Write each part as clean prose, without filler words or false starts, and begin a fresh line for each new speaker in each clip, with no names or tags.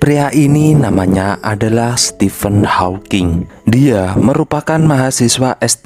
Pria ini namanya adalah Stephen Hawking. Dia merupakan mahasiswa S3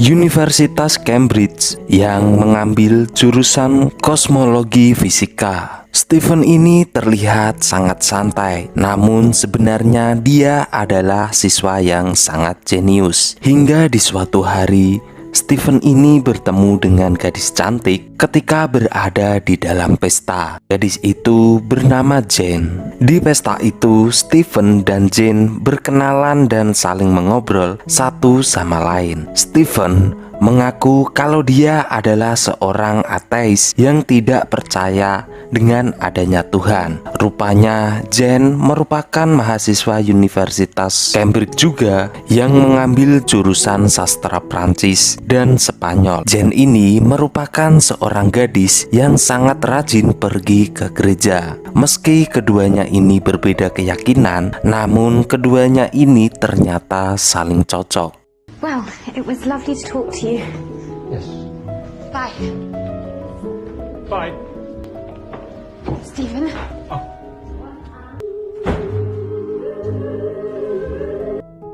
Universitas Cambridge yang mengambil jurusan kosmologi fisika. Stephen ini terlihat sangat santai, namun sebenarnya dia adalah siswa yang sangat jenius. Hingga di suatu hari, Stephen ini bertemu dengan gadis cantik ketika berada di dalam pesta. Gadis itu bernama Jane. Di pesta itu, Stephen dan Jane berkenalan dan saling mengobrol satu sama lain. Stephen mengaku kalau dia adalah seorang ateis yang tidak percaya dengan adanya Tuhan. Rupanya Jane merupakan mahasiswa Universitas Cambridge juga yang mengambil jurusan sastra Prancis dan Spanyol. Jane ini merupakan seorang gadis yang sangat rajin pergi ke gereja. Meski keduanya ini berbeda keyakinan, namun keduanya ini ternyata saling cocok.
Well, it was lovely to talk to you.
Yes.
Bye.
Bye.
Stephen?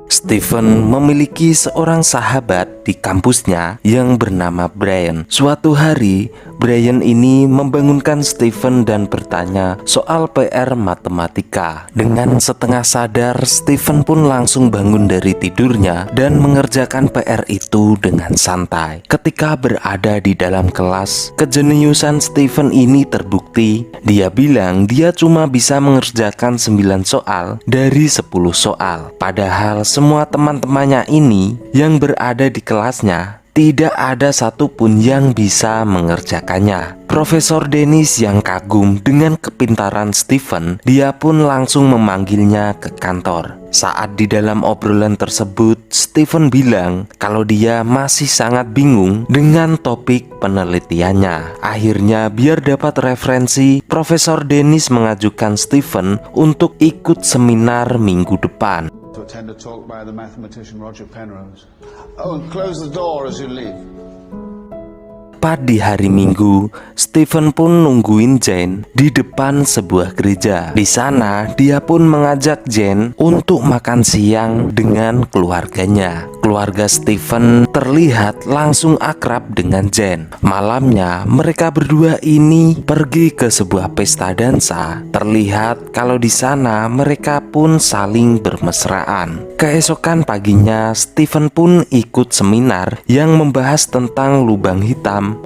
Stephen memiliki seorang sahabat di kampusnya yang bernama Brian. Suatu hari, Brian ini membangunkan Stephen dan bertanya soal PR matematika. Dengan setengah sadar, Stephen pun langsung bangun dari tidurnya dan mengerjakan PR itu dengan santai. Ketika berada di dalam kelas, kejeniusan Stephen ini terbukti. Dia bilang dia cuma bisa mengerjakan 9 soal dari 10 soal. Padahal semua teman-temannya ini yang berada di kelasnya tidak ada satupun yang bisa mengerjakannya. Profesor Dennis yang kagum dengan kepintaran Stephen, dia pun langsung memanggilnya ke kantor. Saat di dalam obrolan tersebut, Stephen bilang kalau dia masih sangat bingung dengan topik penelitiannya. Akhirnya, biar dapat referensi, Profesor Dennis mengajukan Stephen untuk ikut seminar minggu depan.
To attend a talk by the mathematician Roger Penrose. Oh, and close the door as you leave.
Tepat di hari Minggu, Stephen pun nungguin Jane di depan sebuah gereja. Di sana, dia pun mengajak Jane untuk makan siang dengan keluarganya. Keluarga Stephen terlihat langsung akrab dengan Jane. Malamnya, mereka berdua ini pergi ke sebuah pesta dansa. Terlihat kalau di sana mereka pun saling bermesraan. Keesokan paginya, Stephen pun ikut seminar yang membahas tentang lubang hitam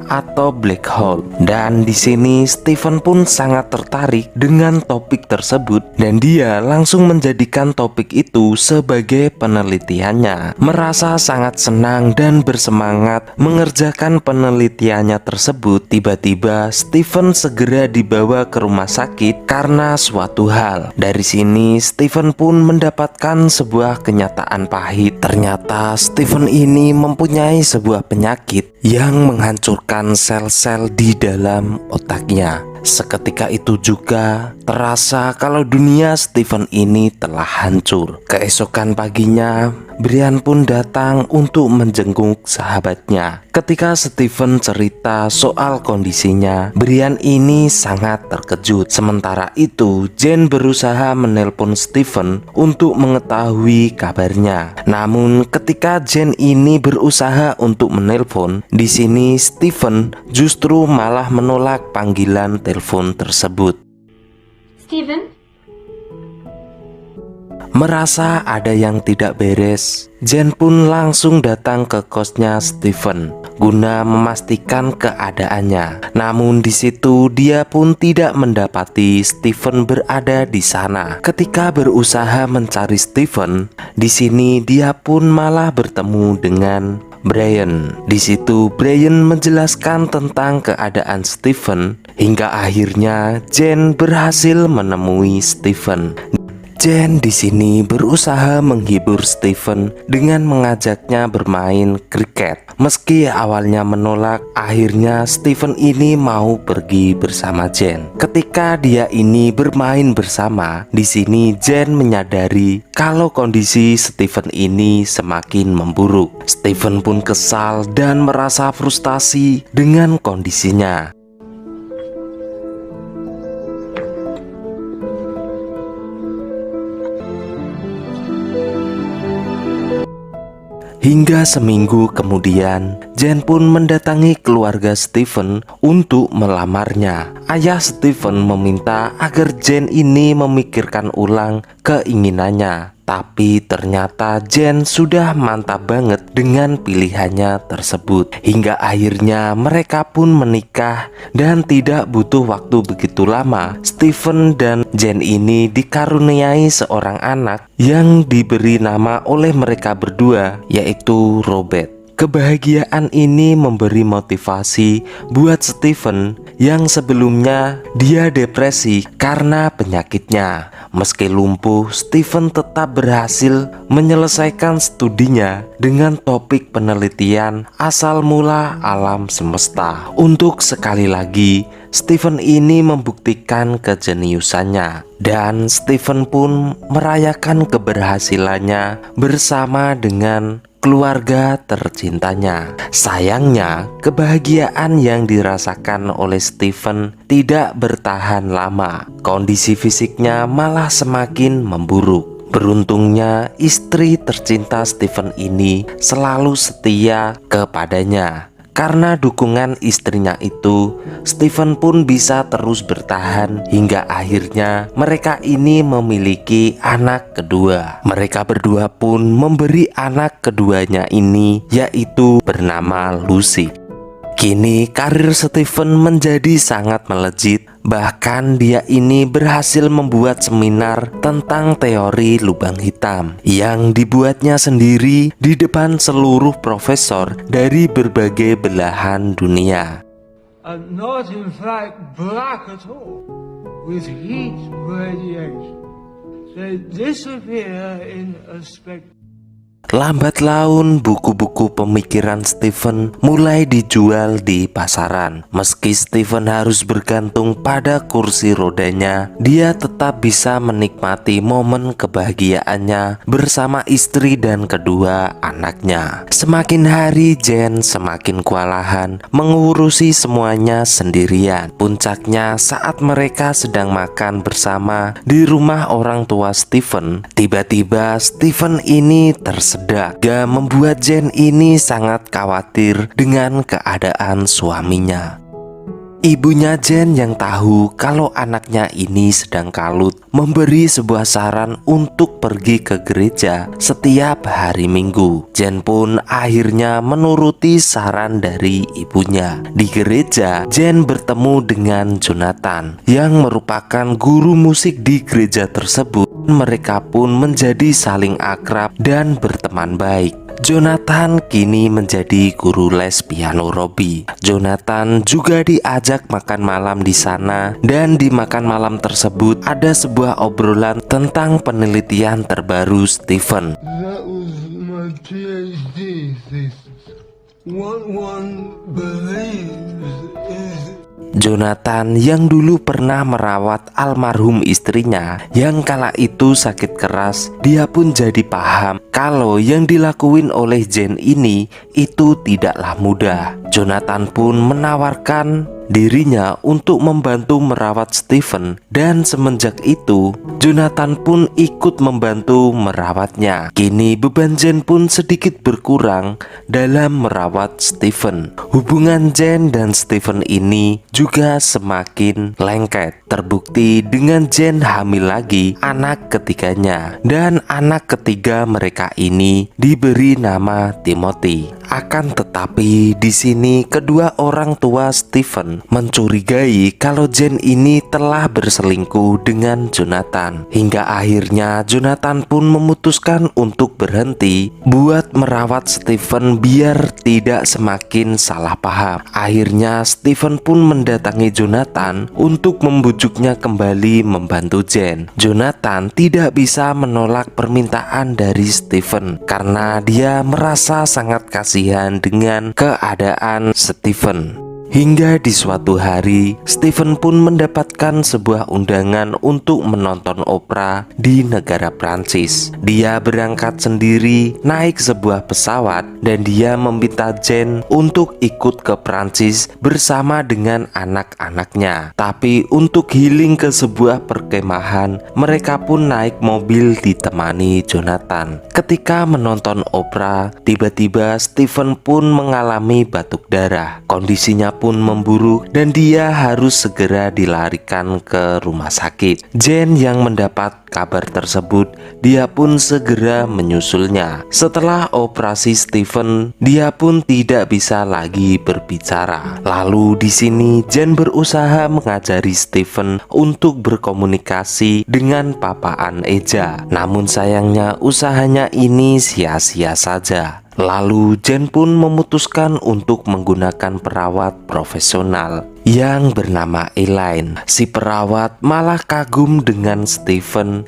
atau black hole. Dan di sini Stephen pun sangat tertarik dengan topik tersebut dan dia langsung menjadikan topik itu sebagai penelitiannya. Merasa sangat senang dan bersemangat mengerjakan penelitiannya tersebut, tiba-tiba Stephen segera dibawa ke rumah sakit karena suatu hal. Dari sini Stephen pun mendapatkan sebuah kenyataan pahit. Ternyata Stephen ini mempunyai sebuah penyakit yang menghancurkan sel-sel di dalam otaknya. Seketika itu juga terasa kalau dunia Stephen ini telah hancur. Keesokan paginya, Brian pun datang untuk menjenguk sahabatnya. Ketika Stephen cerita soal kondisinya, Brian ini sangat terkejut. Sementara itu, Jane berusaha menelpon Stephen untuk mengetahui kabarnya. Namun ketika Jane ini berusaha untuk menelpon, di sini Stephen justru malah menolak panggilan telepon tersebut.
Stephen?
Merasa ada yang tidak beres, Jane pun langsung datang ke kosnya Stephen guna memastikan keadaannya. Namun di situ dia pun tidak mendapati Stephen berada di sana. Ketika berusaha mencari Stephen, di sini dia pun malah bertemu dengan Brian. Di situ Brian menjelaskan tentang keadaan Stephen hingga akhirnya Jane berhasil menemui Stephen. Jane di sini berusaha menghibur Stephen dengan mengajaknya bermain kriket. Meski awalnya menolak, akhirnya Stephen ini mau pergi bersama Jane. Ketika dia ini bermain bersama, di sini Jane menyadari kalau kondisi Stephen ini semakin memburuk. Stephen pun kesal dan merasa frustasi dengan kondisinya. Hingga seminggu kemudian, Jen pun mendatangi keluarga Stephen untuk melamarnya. Ayah Stephen meminta agar Jen ini memikirkan ulang keinginannya. Tapi ternyata Jen sudah mantap banget dengan pilihannya tersebut. Hingga akhirnya mereka pun menikah dan tidak butuh waktu begitu lama, Stephen dan Jen ini dikaruniai seorang anak yang diberi nama oleh mereka berdua, yaitu Robert. Kebahagiaan ini memberi motivasi buat Stephen yang sebelumnya dia depresi karena penyakitnya. Meski lumpuh, Stephen tetap berhasil menyelesaikan studinya dengan topik penelitian asal mula alam semesta. Untuk sekali lagi, Stephen ini membuktikan kejeniusannya, dan Stephen pun merayakan keberhasilannya bersama dengan keluarga tercintanya. Sayangnya, kebahagiaan yang dirasakan oleh Stephen tidak bertahan lama. Kondisi fisiknya malah semakin memburuk. Beruntungnya, istri tercinta Stephen ini selalu setia kepadanya. Karena dukungan istrinya itu, Stephen pun bisa terus bertahan hingga akhirnya mereka ini memiliki anak kedua. Mereka berdua pun memberi anak keduanya ini, yaitu bernama Lucy. Kini karir Stephen menjadi sangat melejit. Bahkan dia ini berhasil membuat seminar tentang teori lubang hitam yang dibuatnya sendiri di depan seluruh profesor dari berbagai belahan dunia.
Are not in fact black at all. With heat radiation, they disappear in a spectrum.
Lambat laun buku-buku pemikiran Stephen mulai dijual di pasaran. Meski Stephen harus bergantung pada kursi rodanya, dia tetap bisa menikmati momen kebahagiaannya bersama istri dan kedua anaknya. Semakin hari Jen semakin kewalahan mengurusi semuanya sendirian. Puncaknya saat mereka sedang makan bersama di rumah orang tua Stephen, tiba-tiba Stephen ini tersedak. Membuat Jen ini sangat khawatir dengan keadaan suaminya. Ibunya Jen yang tahu kalau anaknya ini sedang kalut memberi sebuah saran untuk pergi ke gereja setiap hari Minggu. Jen pun akhirnya menuruti saran dari ibunya. Di gereja, Jen bertemu dengan Jonathan yang merupakan guru musik di gereja tersebut. Mereka pun menjadi saling akrab dan berteman baik. Jonathan kini menjadi guru les piano Robbie. Jonathan juga diajak makan malam di sana, dan di makan malam tersebut ada sebuah obrolan tentang penelitian terbaru Stephen.
That was my PhD thesis. What one believes is
Jonathan yang dulu pernah merawat almarhum istrinya yang kala itu sakit keras, dia pun jadi paham kalau yang dilakuin oleh Jen ini itu tidaklah mudah. Jonathan pun menawarkan dirinya untuk membantu merawat Stephen, dan semenjak itu Jonathan pun ikut membantu merawatnya. Kini beban Jen pun sedikit berkurang dalam merawat Stephen. Hubungan Jen dan Stephen ini juga semakin lengket. Terbukti dengan Jen hamil lagi anak ketiganya, dan anak ketiga mereka ini diberi nama Timothy. Akan tetapi di sini kedua orang tua Stephen mencurigai kalau Jen ini telah berselingkuh dengan Jonathan. Hingga akhirnya Jonathan pun memutuskan untuk berhenti buat merawat Stephen biar tidak semakin salah paham. Akhirnya Stephen pun mendatangi Jonathan untuk membujuknya kembali membantu Jen. Jonathan tidak bisa menolak permintaan dari Stephen karena dia merasa sangat kasihan dengan keadaan Stephen. Hingga di suatu hari, Steven pun mendapatkan sebuah undangan untuk menonton opera di negara Prancis. Dia berangkat sendiri naik sebuah pesawat dan dia meminta Jane untuk ikut ke Prancis bersama dengan anak-anaknya. Tapi untuk healing ke sebuah perkemahan, mereka pun naik mobil ditemani Jonathan. Ketika menonton opera, tiba-tiba Steven pun mengalami batuk darah. Kondisinya pun memburuk dan dia harus segera dilarikan ke rumah sakit. Jane yang mendapat kabar tersebut, dia pun segera menyusulnya. Setelah operasi Steven, dia pun tidak bisa lagi berbicara. Lalu di sini Jane berusaha mengajari Steven untuk berkomunikasi dengan papaan Eja. Namun sayangnya usahanya ini sia-sia saja. Lalu Jane pun memutuskan untuk menggunakan perawat profesional yang bernama Elaine. Si perawat malah kagum dengan Steven.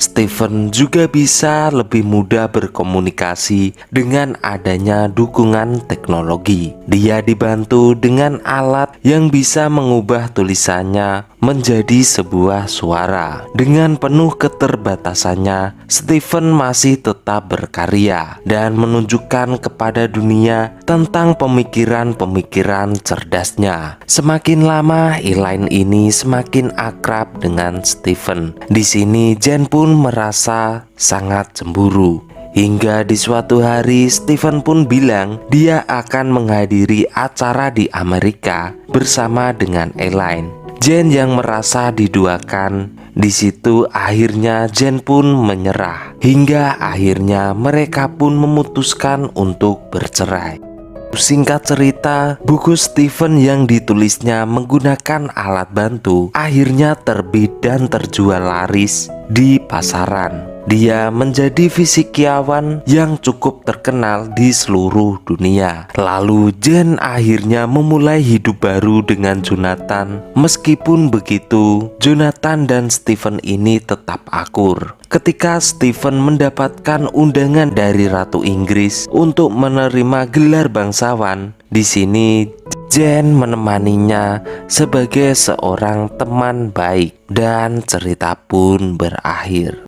Steven juga bisa lebih mudah berkomunikasi dengan adanya dukungan teknologi. Dia dibantu dengan alat yang bisa mengubah tulisannya menjadi sebuah suara. Dengan penuh keterbatasannya, Steven masih tetap berkarya dan menunjukkan kepada dunia tentang pemikiran-pemikiran cerdasnya. Semakin lama, Elaine ini semakin akrab dengan Steven. Di sini Jane pun merasa sangat cemburu. Hingga di suatu hari Steven pun bilang dia akan menghadiri acara di Amerika bersama dengan Elaine. Jane yang merasa diduakan, di situ akhirnya Jane pun menyerah. Hingga akhirnya mereka pun memutuskan untuk bercerai. Singkat cerita, buku Steven yang ditulisnya menggunakan alat bantu akhirnya terbit dan terjual laris di pasaran. Dia menjadi fisikawan yang cukup terkenal di seluruh dunia. Lalu Jane akhirnya memulai hidup baru dengan Jonathan. Meskipun begitu, Jonathan dan Steven ini tetap akur. Ketika Steven mendapatkan undangan dari Ratu Inggris untuk menerima gelar bangsawan, di sini Jane menemaninya sebagai seorang teman baik dan cerita pun berakhir.